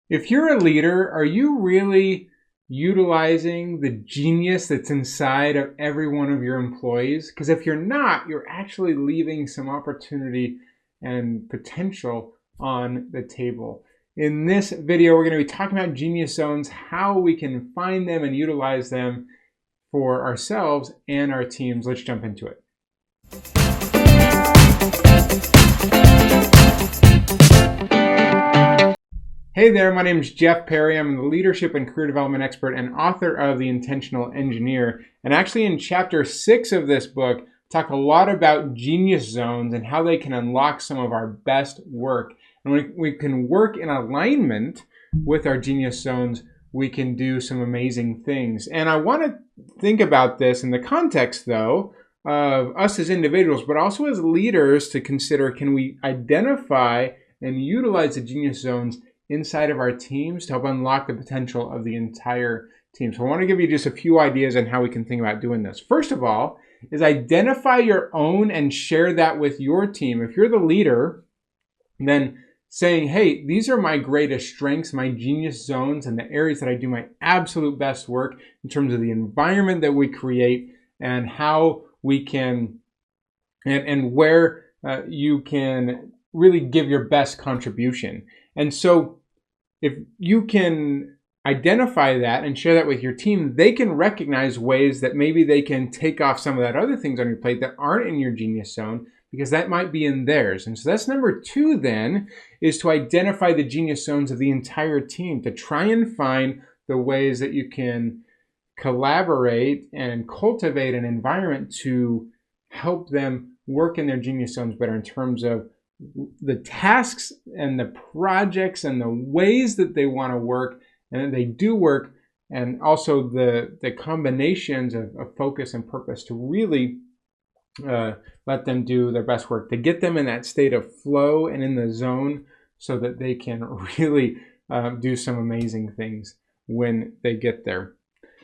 If you're a leader, are you really utilizing the genius that's inside of every one of your employees? Because if you're not, you're actually leaving some opportunity and potential on the table. In this video, we're going to be talking about genius zones, how we can find them and utilize them for ourselves and our teams. Let's jump into it. Hey there, my name is Jeff Perry. I'm the leadership and career development expert and author of The Intentional Engineer. And actually in chapter 6 of this book, I talk a lot about genius zones and how they can unlock some of our best work. And when we can work in alignment with our genius zones, we can do some amazing things. And I want to think about this in the context, though, of us as individuals, but also as leaders to consider, can we identify and utilize the genius zones inside of our teams to help unlock the potential of the entire team. So I want to give you just a few ideas on how we can think about doing this. First of all, is identify your own and share that with your team. If you're the leader, then saying, hey, these are my greatest strengths, my genius zones, and the areas that I do my absolute best work in terms of the environment that we create and how we can, and where you can really give your best contribution. And so if you can identify that and share that with your team, they can recognize ways that maybe they can take off some of that other things on your plate that aren't in your genius zone, because that might be in theirs. And so that's number 2 then, is to identify the genius zones of the entire team, to try and find the ways that you can collaborate and cultivate an environment to help them work in their genius zones better in terms of the tasks and the projects and the ways that they want to work and that they do work, and also the combinations of focus and purpose to really let them do their best work, to get them in that state of flow and in the zone so that they can really do some amazing things when they get there.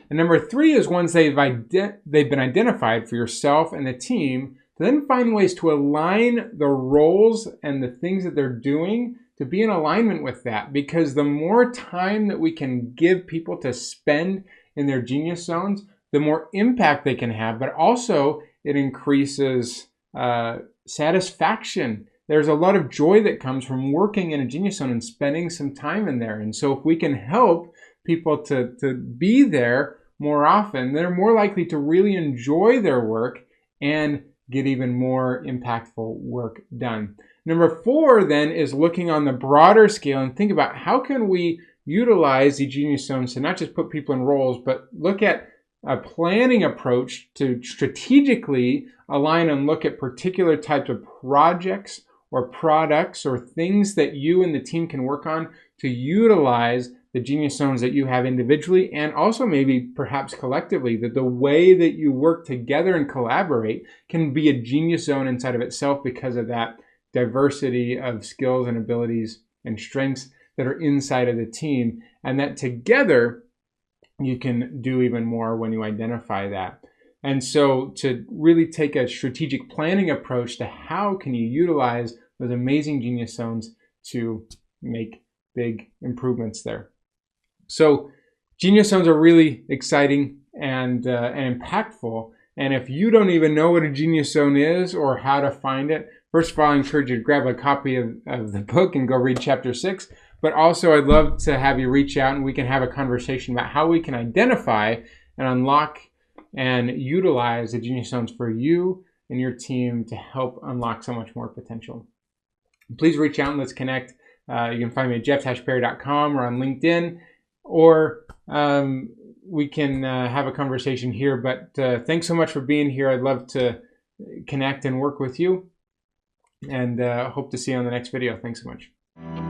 And number 3 is once they've been identified for yourself and the team, to then find ways to align the roles and the things that they're doing to be in alignment with that. Because the more time that we can give people to spend in their genius zones, the more impact they can have, but also it increases satisfaction. There's a lot of joy that comes from working in a genius zone and spending some time in there. And so if we can help people to be there more often, they're more likely to really enjoy their work and get even more impactful work done. Number 4 then is looking on the broader scale and think about how can we utilize the genius zones to not just put people in roles, but look at a planning approach to strategically align and look at particular types of projects or products or things that you and the team can work on to utilize the genius zones that you have individually and also maybe perhaps collectively, that the way that you work together and collaborate can be a genius zone inside of itself because of that diversity of skills and abilities and strengths that are inside of the team, and that together you can do even more when you identify that. And so to really take a strategic planning approach to how can you utilize those amazing genius zones to make big improvements there. So genius zones are really exciting and impactful. And if you don't even know what a genius zone is or how to find it, first of all, I encourage you to grab a copy of the book and go read chapter 6. But also I'd love to have you reach out and we can have a conversation about how we can identify and unlock and utilize the genius zones for you and your team to help unlock so much more potential. Please reach out and let's connect. You can find me at jeff-perry.com or on LinkedIn, or we can have a conversation here. But thanks so much for being here. I'd love to connect and work with you, and hope to see you on the next video. Thanks so much.